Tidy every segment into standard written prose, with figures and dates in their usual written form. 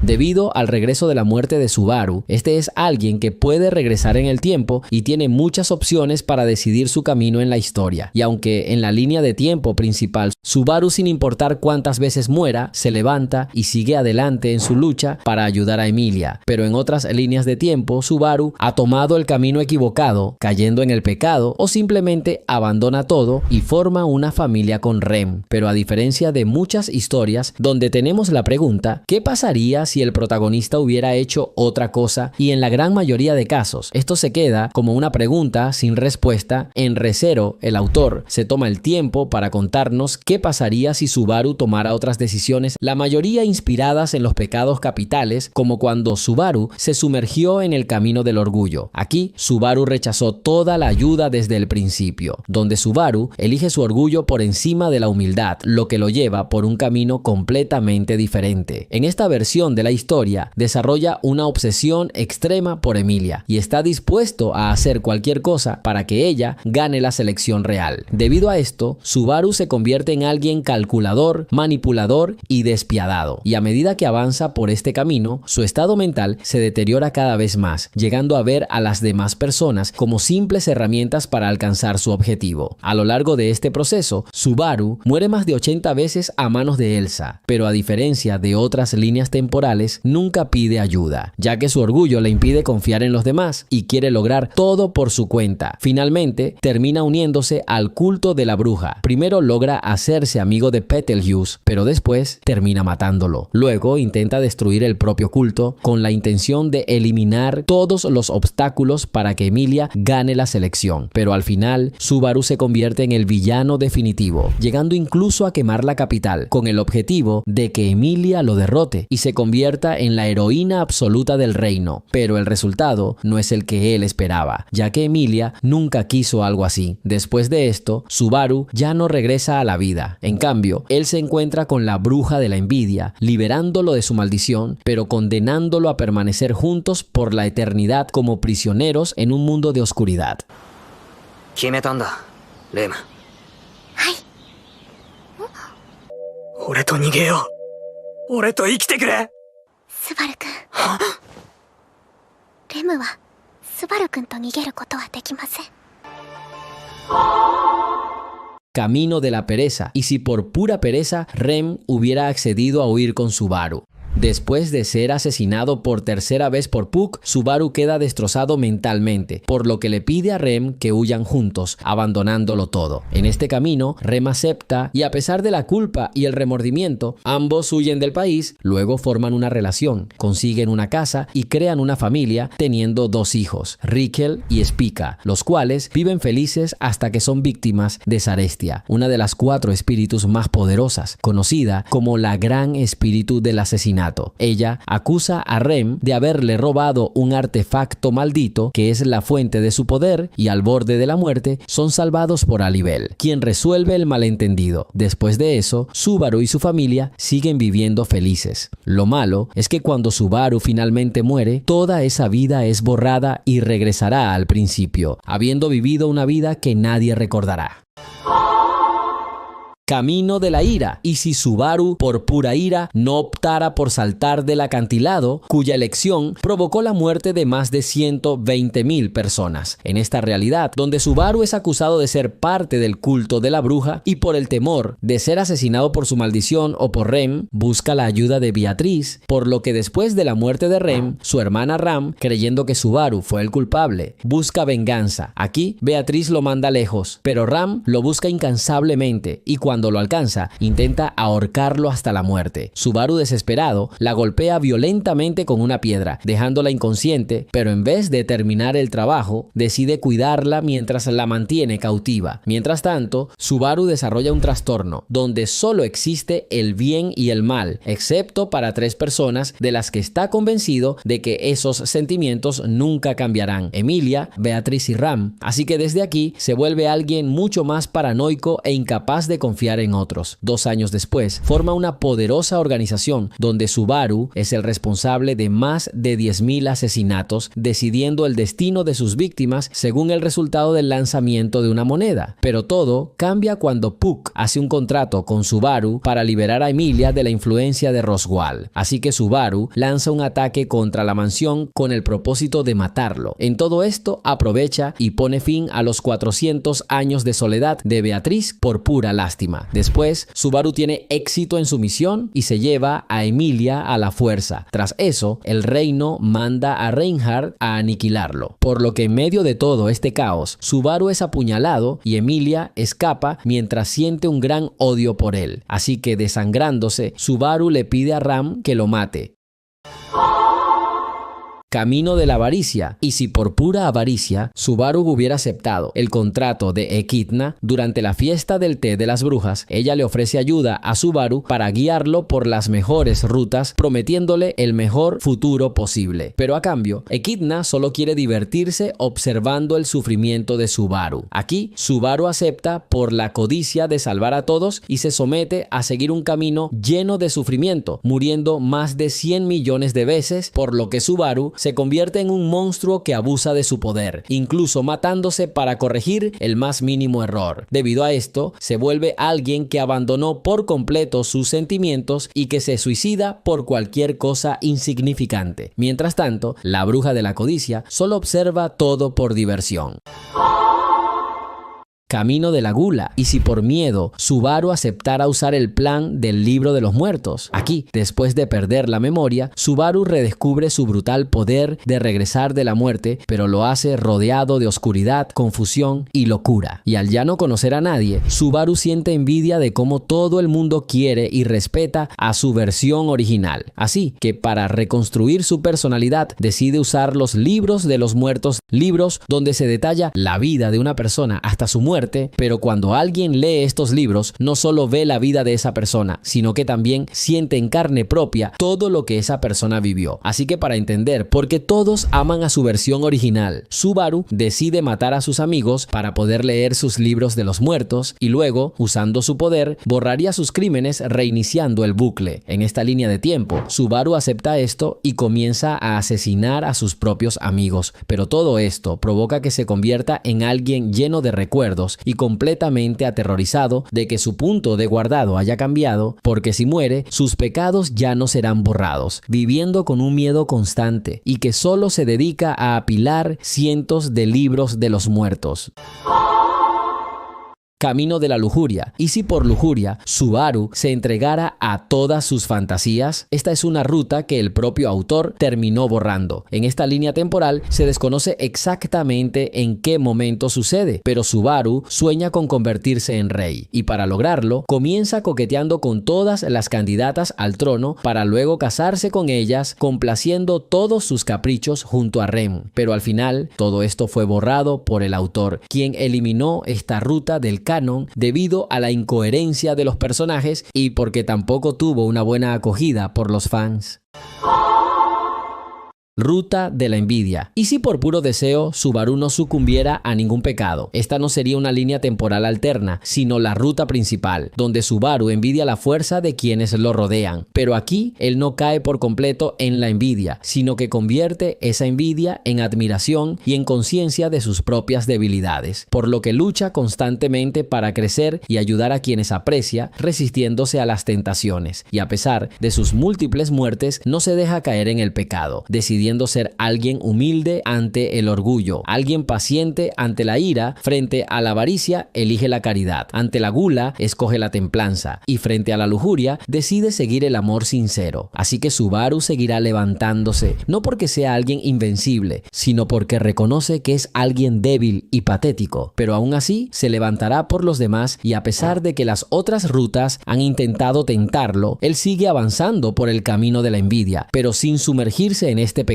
Debido al regreso de la muerte de Subaru, este es alguien que puede regresar en el tiempo y tiene muchas opciones para decidir su camino en la historia. Y aunque en la línea de tiempo principal, Subaru, sin importar cuántas veces muera, se levanta y sigue adelante en su lucha para ayudar a Emilia. Pero en otras líneas de tiempo, Subaru ha tomado el camino equivocado, cayendo en el pecado o simplemente abandona todo y forma una familia con Rem. Pero a diferencia de muchas historias donde tenemos la pregunta, ¿qué pasaría si el protagonista hubiera hecho otra cosa? Y en la gran mayoría de casos, esto se queda como una pregunta sin respuesta. En Re:Zero, el autor se toma el tiempo para contarnos qué pasaría si Subaru tomara otras decisiones, la mayoría inspiradas en los pecados capitales, como cuando Subaru se sumergió en el camino del orgullo. Aquí, Subaru rechazó toda la ayuda desde el principio, donde Subaru elige su orgullo por encima de la humildad, lo que lo lleva por un camino completamente diferente. En esta versión de la historia, desarrolla una obsesión extrema por Emilia y está dispuesto a hacer cualquier cosa para que ella gane la selección real. Debido a esto, Subaru se convierte en alguien calculador, manipulador y despiadado, y a medida que avanza por este camino, su estado mental se deteriora cada vez más, llegando a ver a las demás personas como simples herramientas para alcanzar su objetivo. A lo largo de este proceso, Subaru muere más de 80 veces a manos de Elsa, pero a diferencia de otras líneas temporales, nunca pide ayuda, ya que su orgullo le impide confiar en los demás y quiere lograr todo por su cuenta. Finalmente, termina uniéndose al culto de la bruja. Primero logra hacerse amigo de Betelgeuse, pero después termina matándolo. Luego intenta destruir el propio culto con la intención de eliminar todos los obstáculos para que Emilia gane la selección. Pero al final, Subaru se convierte en el villano definitivo, llegando incluso a quemar la capital, con el objetivo de que Emilia lo derrote y se convierta en la heroína absoluta del reino. Pero el resultado no es el que él esperaba, ya que Emilia nunca quiso algo así. Después de esto, Subaru ya no regresa a la vida. En cambio, él se encuentra con la bruja de la envidia, liberándolo de su maldición, pero condenándolo a permanecer juntos por la eternidad como prisioneros en un mundo de oscuridad. 決めたんだ、レム。はい。俺と逃げよう。俺と生きてくれ。スバル君。レムはスバル君と逃げることはできません。 Camino de la pereza, y si por pura pereza Rem hubiera accedido a huir con Subaru. Después de ser asesinado por tercera vez por Puck, Subaru queda destrozado mentalmente, por lo que le pide a Rem que huyan juntos, abandonándolo todo. En este camino, Rem acepta y a pesar de la culpa y el remordimiento, ambos huyen del país, luego forman una relación, consiguen una casa y crean una familia teniendo 2 hijos, Rikkel y Spica, los cuales viven felices hasta que son víctimas de Zarestia, una de las 4 espíritus más poderosas, conocida como la Gran Espíritu del Asesinato. Ella acusa a Rem de haberle robado un artefacto maldito que es la fuente de su poder, y al borde de la muerte son salvados por Alibel, quien resuelve el malentendido. Después de eso, Subaru y su familia siguen viviendo felices. Lo malo es que cuando Subaru finalmente muere, toda esa vida es borrada y regresará al principio, habiendo vivido una vida que nadie recordará. Camino de la ira, y si Subaru por pura ira no optara por saltar del acantilado, cuya elección provocó la muerte de más de 120,000 personas. En esta realidad, donde Subaru es acusado de ser parte del culto de la bruja y por el temor de ser asesinado por su maldición o por Rem, busca la ayuda de Beatriz, por lo que después de la muerte de Rem, su hermana Ram, creyendo que Subaru fue el culpable, busca venganza. Aquí, Beatriz lo manda lejos, pero Ram lo busca incansablemente y cuando lo alcanza, intenta ahorcarlo hasta la muerte. Subaru, desesperado, la golpea violentamente con una piedra, dejándola inconsciente, pero en vez de terminar el trabajo, decide cuidarla mientras la mantiene cautiva. Mientras tanto, Subaru desarrolla un trastorno, donde solo existe el bien y el mal, excepto para 3 personas de las que está convencido de que esos sentimientos nunca cambiarán: Emilia, Beatriz y Ram. Así que desde aquí se vuelve alguien mucho más paranoico e incapaz de confiar confiar en otros. 2 años después, forma una poderosa organización donde Subaru es el responsable de más de 10.000 asesinatos, decidiendo el destino de sus víctimas según el resultado del lanzamiento de una moneda. Pero todo cambia cuando Puck hace un contrato con Subaru para liberar a Emilia de la influencia de Roswaal. Así que Subaru lanza un ataque contra la mansión con el propósito de matarlo. En todo esto aprovecha y pone fin a los 400 años de soledad de Beatriz por pura lástima. Después, Subaru tiene éxito en su misión y se lleva a Emilia a la fuerza. Tras eso, el reino manda a Reinhardt a aniquilarlo. Por lo que en medio de todo este caos, Subaru es apuñalado y Emilia escapa mientras siente un gran odio por él. Así que desangrándose, Subaru le pide a Ram que lo mate. Camino de la avaricia. Y si por pura avaricia, Subaru hubiera aceptado el contrato de Echidna durante la fiesta del té de las brujas, ella le ofrece ayuda a Subaru para guiarlo por las mejores rutas, prometiéndole el mejor futuro posible. Pero a cambio, Echidna solo quiere divertirse observando el sufrimiento de Subaru. Aquí, Subaru acepta por la codicia de salvar a todos y se somete a seguir un camino lleno de sufrimiento, muriendo más de 100 millones de veces, por lo que Subaru se convierte en un monstruo que abusa de su poder, incluso matándose para corregir el más mínimo error. Debido a esto, se vuelve alguien que abandonó por completo sus sentimientos y que se suicida por cualquier cosa insignificante. Mientras tanto, la bruja de la codicia solo observa todo por diversión. Camino de la gula. Y si por miedo Subaru aceptara usar el plan del libro de los muertos. Aquí, después de perder la memoria, Subaru redescubre su brutal poder de regresar de la muerte, pero lo hace rodeado de oscuridad, confusión y locura. Y al ya no conocer a nadie, Subaru siente envidia de cómo todo el mundo quiere y respeta a su versión original. Así que para reconstruir su personalidad, decide usar los libros de los muertos, libros donde se detalla la vida de una persona hasta su muerte. Pero cuando alguien lee estos libros, no solo ve la vida de esa persona, sino que también siente en carne propia todo lo que esa persona vivió. Así que para entender por qué todos aman a su versión original, Subaru decide matar a sus amigos para poder leer sus libros de los muertos y luego, usando su poder, borraría sus crímenes reiniciando el bucle. En esta línea de tiempo, Subaru acepta esto y comienza a asesinar a sus propios amigos. Pero todo esto provoca que se convierta en alguien lleno de recuerdos y completamente aterrorizado de que su punto de guardado haya cambiado, porque si muere, sus pecados ya no serán borrados, viviendo con un miedo constante y que solo se dedica a apilar cientos de libros de los muertos. Camino de la lujuria. Y si por lujuria Subaru se entregara a todas sus fantasías, esta es una ruta que el propio autor terminó borrando. En esta línea temporal se desconoce exactamente en qué momento sucede, pero Subaru sueña con convertirse en rey y para lograrlo comienza coqueteando con todas las candidatas al trono para luego casarse con ellas, complaciendo todos sus caprichos junto a Rem. Pero al final todo esto fue borrado por el autor, quien eliminó esta ruta del canon debido a la incoherencia de los personajes y porque tampoco tuvo una buena acogida por los fans. Ruta de la envidia. Y si por puro deseo Subaru no sucumbiera a ningún pecado, esta no sería una línea temporal alterna, sino la ruta principal, donde Subaru envidia la fuerza de quienes lo rodean. Pero aquí él no cae por completo en la envidia, sino que convierte esa envidia en admiración y en conciencia de sus propias debilidades, por lo que lucha constantemente para crecer y ayudar a quienes aprecia, resistiéndose a las tentaciones. Y a pesar de sus múltiples muertes, no se deja caer en el pecado, decidiendo ser alguien humilde ante el orgullo, alguien paciente ante la ira, frente a la avaricia elige la caridad, ante la gula escoge la templanza y frente a la lujuria decide seguir el amor sincero. Así que Subaru seguirá levantándose, no porque sea alguien invencible, sino porque reconoce que es alguien débil y patético, pero aún así se levantará por los demás y a pesar de que las otras rutas han intentado tentarlo, él sigue avanzando por el camino de la envidia, pero sin sumergirse en este pecado.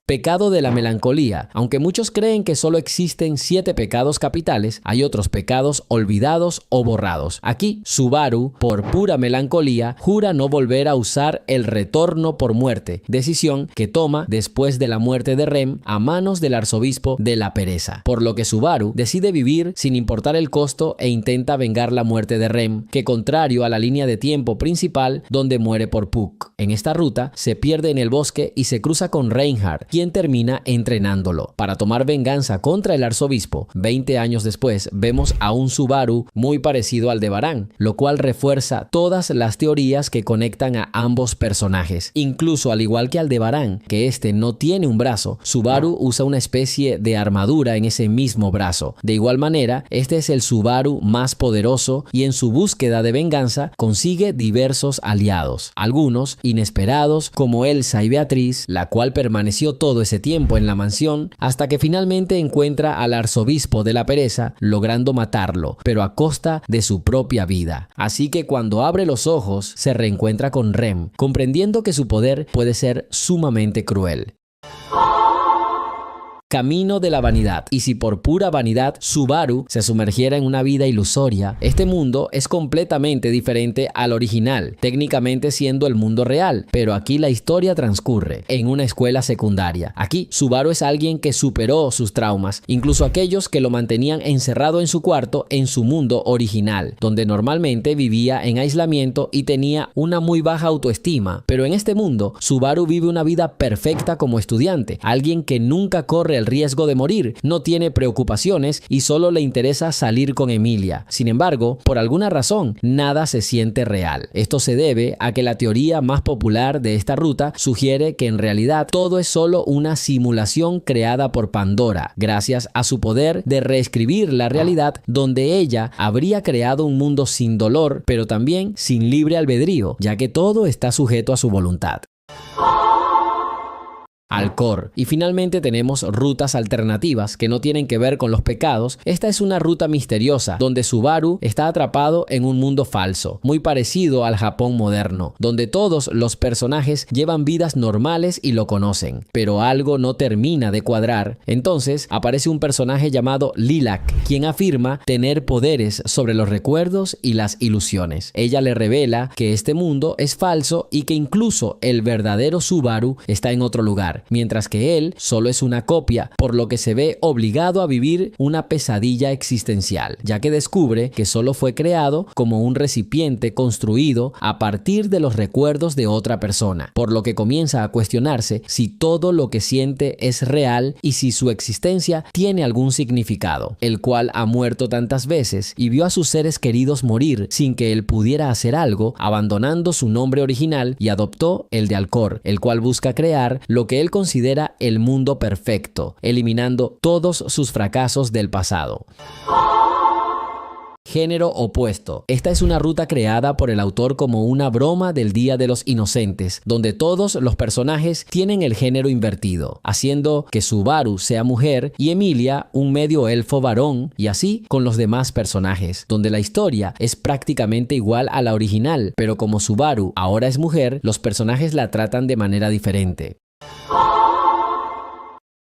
Pecado de la melancolía. Aunque muchos creen que solo existen 7 pecados capitales, hay otros pecados olvidados o borrados. Aquí, Subaru, por pura melancolía, jura no volver a usar el retorno por muerte, decisión que toma después de la muerte de Rem a manos del arzobispo de la pereza. Por lo que Subaru decide vivir sin importar el costo e intenta vengar la muerte de Rem, que contrario a la línea de tiempo principal donde muere por Puck. En esta ruta se pierde en el bosque y se cruza con Reinhard, quien termina entrenándolo. Para tomar venganza contra el arzobispo, 20 años después vemos a un Subaru muy parecido al de Baran, lo cual refuerza todas las teorías que conectan a ambos personajes. Incluso al igual que Aldebarán, que este no tiene un brazo, Subaru usa una especie de armadura en ese mismo brazo. De igual manera, este es el Subaru más poderoso y en su búsqueda de venganza consigue diversos aliados, algunos inesperados como Elsa y Beatriz, la cual permaneció todo ese tiempo en la mansión hasta que finalmente encuentra al arzobispo de la pereza, logrando matarlo, pero a costa de su propia vida. Así que cuando abre los ojos se reencuentra con Rem, comprendiendo que su poder puede ser sumamente cruel. Camino de la vanidad. Y si por pura vanidad Subaru se sumergiera en una vida ilusoria, este mundo es completamente diferente al original, técnicamente siendo el mundo real, pero aquí la historia transcurre en una escuela secundaria. Aquí Subaru es alguien que superó sus traumas, incluso aquellos que lo mantenían encerrado en su cuarto en su mundo original, donde normalmente vivía en aislamiento y tenía una muy baja autoestima, pero en este mundo Subaru vive una vida perfecta como estudiante, alguien que nunca corre el riesgo de morir, no tiene preocupaciones y solo le interesa salir con Emilia. Sin embargo, por alguna razón, nada se siente real. Esto se debe a que la teoría más popular de esta ruta sugiere que en realidad todo es solo una simulación creada por Pandora, gracias a su poder de reescribir la realidad, donde ella habría creado un mundo sin dolor, pero también sin libre albedrío, ya que todo está sujeto a su voluntad. Alcor. Y finalmente tenemos rutas alternativas que no tienen que ver con los pecados. Esta es una ruta misteriosa donde Subaru está atrapado en un mundo falso, muy parecido al Japón moderno, donde todos los personajes llevan vidas normales y lo conocen, pero algo no termina de cuadrar. Entonces aparece un personaje llamado Lilac, quien afirma tener poderes sobre los recuerdos y las ilusiones. Ella le revela que este mundo es falso y que incluso el verdadero Subaru está en otro lugar, mientras que él solo es una copia, por lo que se ve obligado a vivir una pesadilla existencial, ya que descubre que solo fue creado como un recipiente construido a partir de los recuerdos de otra persona, por lo que comienza a cuestionarse si todo lo que siente es real y si su existencia tiene algún significado, el cual ha muerto tantas veces y vio a sus seres queridos morir sin que él pudiera hacer algo, abandonando su nombre original y adoptó el de Alcor, el cual busca crear lo que él considera el mundo perfecto, eliminando todos sus fracasos del pasado. Género opuesto. Esta es una ruta creada por el autor como una broma del Día de los Inocentes, donde todos los personajes tienen el género invertido, haciendo que Subaru sea mujer y Emilia un medio elfo varón, y así con los demás personajes, donde la historia es prácticamente igual a la original, pero como Subaru ahora es mujer, los personajes la tratan de manera diferente.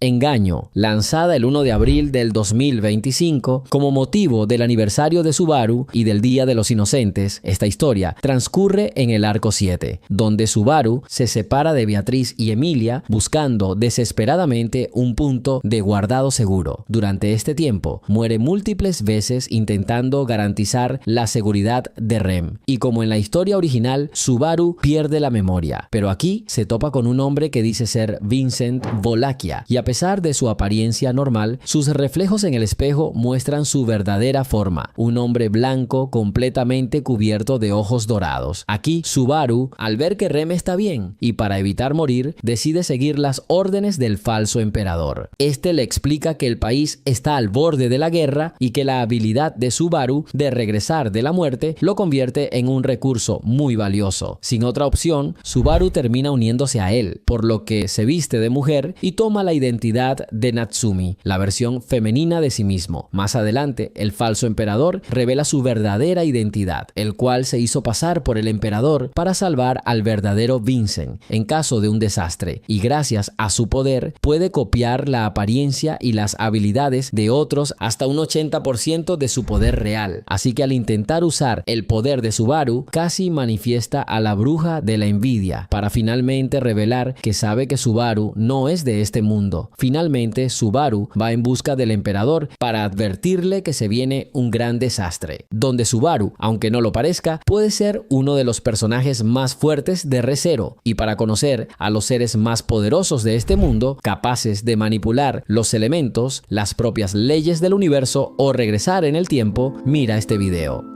Engaño, lanzada el 1 de abril del 2025 como motivo del aniversario de Subaru y del Día de los Inocentes. Esta historia transcurre en el arco 7, donde Subaru se separa de Beatriz y Emilia buscando desesperadamente un punto de guardado seguro. Durante este tiempo muere múltiples veces intentando garantizar la seguridad de Rem, y como en la historia original, Subaru pierde la memoria, pero aquí se topa con un hombre que dice ser Vincent Volakia, y a pesar de su apariencia normal, sus reflejos en el espejo muestran su verdadera forma, un hombre blanco completamente cubierto de ojos dorados. Aquí, Subaru, al ver que Rem está bien y para evitar morir, decide seguir las órdenes del falso emperador. Este le explica que el país está al borde de la guerra y que la habilidad de Subaru de regresar de la muerte lo convierte en un recurso muy valioso. Sin otra opción, Subaru termina uniéndose a él, por lo que se viste de mujer y toma la identidad identidad de Natsumi, la versión femenina de sí mismo. Más adelante, el falso emperador revela su verdadera identidad, el cual se hizo pasar por el emperador para salvar al verdadero Vincent en caso de un desastre, y gracias a su poder puede copiar la apariencia y las habilidades de otros hasta un 80% de su poder real. Así que al intentar usar el poder de Subaru, casi manifiesta a la bruja de la envidia para finalmente revelar que sabe que Subaru no es de este mundo. Finalmente, Subaru va en busca del emperador para advertirle que se viene un gran desastre, donde Subaru, aunque no lo parezca, puede ser uno de los personajes más fuertes de Re:Zero, y para conocer a los seres más poderosos de este mundo, capaces de manipular los elementos, las propias leyes del universo o regresar en el tiempo, mira este video.